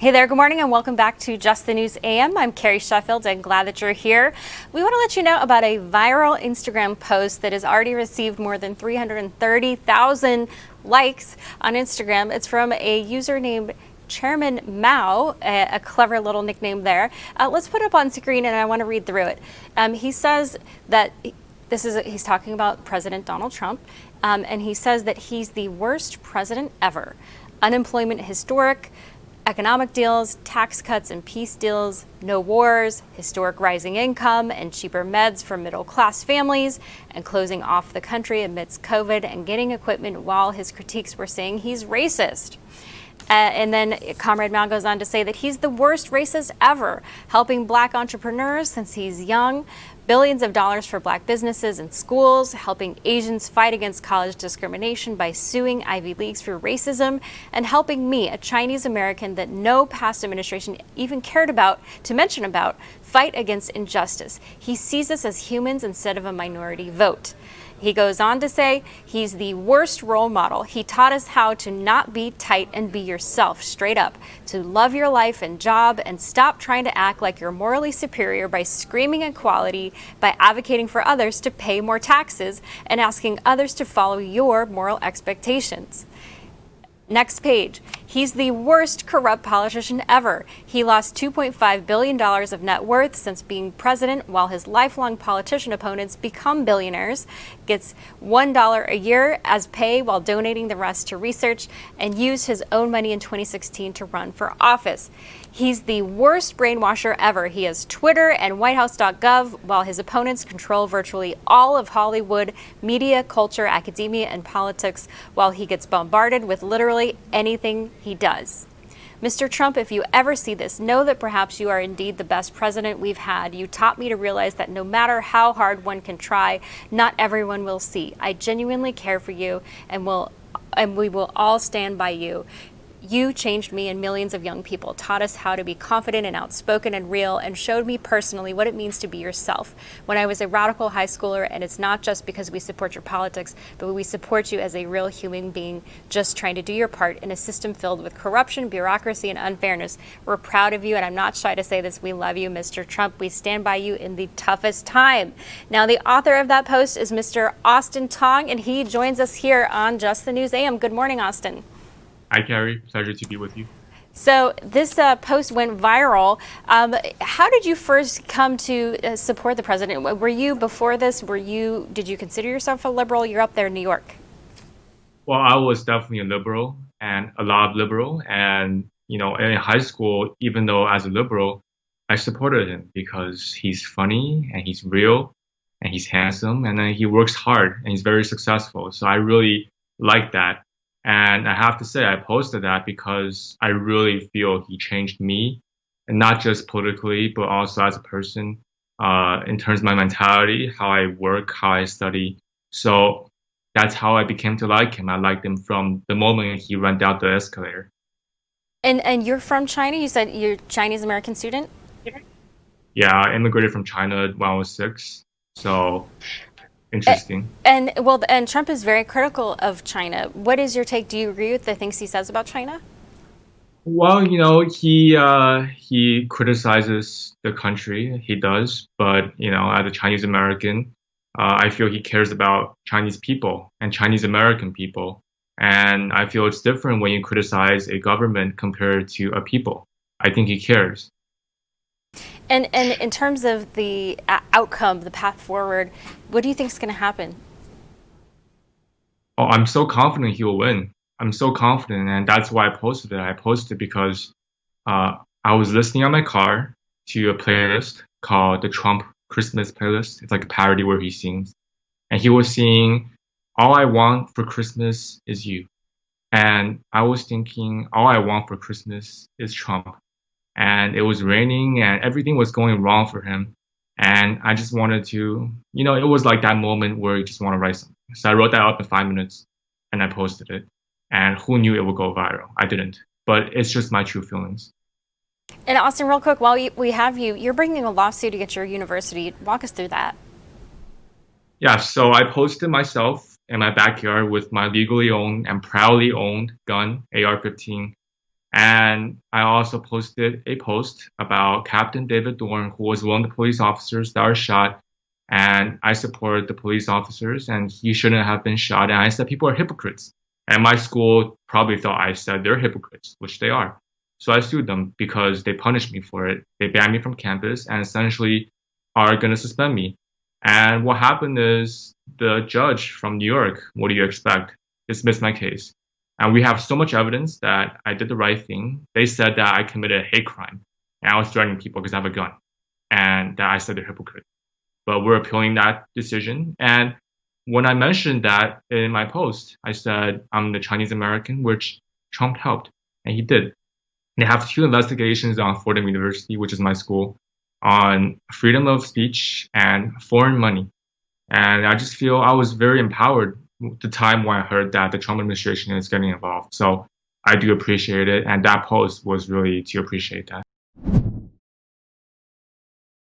Hey there, good morning and welcome back to Just the News AM. I'm Carrie Sheffield and glad that you're here. We want to let you know about a viral Instagram post that has already received more than 330,000 likes on Instagram. It's from a user named Chairman Mao, a clever little nickname there. Let's put it up on screen and I want to read through it. He says that he's talking about President Donald Trump, and he says that he's the worst president ever. Unemployment historic, economic deals, tax cuts and peace deals, no wars, historic rising income and cheaper meds for middle-class families, and closing off the country amidst COVID and getting equipment while his critiques were saying he's racist. And then Comrade Mao goes on to say that he's the worst racist ever, helping black entrepreneurs since he's young, billions of dollars for black businesses and schools, helping Asians fight against college discrimination by suing Ivy Leagues for racism, and helping me, a Chinese American that no past administration even cared about to mention about, fight against injustice. He sees us as humans instead of a minority vote. He goes on to say he's the worst role model. He taught us how to not be tight and be yourself, straight up, to love your life and job and stop trying to act like you're morally superior by screaming equality, by advocating for others to pay more taxes and asking others to follow your moral expectations. Next page. He's the worst corrupt politician ever. He lost $2.5 billion of net worth since being president, while his lifelong politician opponents become billionaires, gets $1 a year as pay while donating the rest to research, and used his own money in 2016 to run for office. He's the worst brainwasher ever. He has Twitter and whitehouse.gov, while his opponents control virtually all of Hollywood, media, culture, academia, and politics, while he gets bombarded with literally anything he does. Mr. Trump, if you ever see this, know that perhaps you are indeed the best president we've had. You taught me to realize that no matter how hard one can try, not everyone will see. I genuinely care for you and we will all stand by you. You changed me and millions of young people, taught us how to be confident and outspoken and real, and showed me personally what it means to be yourself. When I was a radical high schooler, and it's not just because we support your politics, but we support you as a real human being, just trying to do your part in a system filled with corruption, bureaucracy, and unfairness. We're proud of you, and I'm not shy to say this. We love you, Mr. Trump. We stand by you in the toughest time. Now, the author of that post is Mr. Austin Tong, and he joins us here on Just the News AM. Good morning, Austin. Hi, Carrie. Pleasure to be with you. So this post went viral. How did you first come to support the president? Were you before this? Did you consider yourself a liberal? You're up there in New York. Well, I was definitely a liberal and a lot of liberal. And, in high school, even though as a liberal, I supported him because he's funny and he's real and he's handsome and then he works hard and he's very successful. So I really like that. And I have to say, I posted that because I really feel he changed me, and not just politically, but also as a person, in terms of my mentality, how I work, how I study. So that's how I became to like him. I liked him from the moment he went down the escalator. And you're from China? You said you're a Chinese American student? Yeah, I immigrated from China when I was 6. So interesting. And Trump is very critical of China. What is your take? Do you agree with the things he says about China? Well, he criticizes the country. He does, but as a Chinese American, I feel he cares about Chinese people and Chinese American people, and I feel it's different when you criticize a government compared to a people. I think he cares. And in terms of the outcome, the path forward, what do you think is going to happen? Oh, I'm so confident he will win. I'm so confident, and that's why I posted it. I posted because I was listening on my car to a playlist called the Trump Christmas playlist. It's like a parody where he sings. And he was singing, "All I want for Christmas is you." And I was thinking, all I want for Christmas is Trump. And it was raining and everything was going wrong for him. And I just wanted to, it was like that moment where you just want to write something. So I wrote that up in 5 minutes and I posted it. And who knew it would go viral? I didn't. But it's just my true feelings. And Austin, real quick, while we have you, you're bringing a lawsuit against your university. Walk us through that. Yeah, so I posted myself in my backyard with my legally owned and proudly owned gun, AR-15. And I also posted a post about Captain David Dorn, who was one of the police officers that were shot. And I support the police officers, and he shouldn't have been shot. And I said people are hypocrites. And my school probably thought I said they're hypocrites, which they are. So I sued them because they punished me for it. They banned me from campus and essentially are going to suspend me. And what happened is the judge from New York, what do you expect, dismissed my case. And we have so much evidence that I did the right thing. They said that I committed a hate crime and I was threatening people because I have a gun and that I said they're hypocrites. But we're appealing that decision. And when I mentioned that in my post, I said I'm the Chinese American, which Trump helped, and he did. They have two investigations on Fordham University, which is my school, on freedom of speech and foreign money. And I just feel I was very empowered the time when I heard that the Trump administration is getting involved. So I do appreciate it. And that post was really to appreciate that.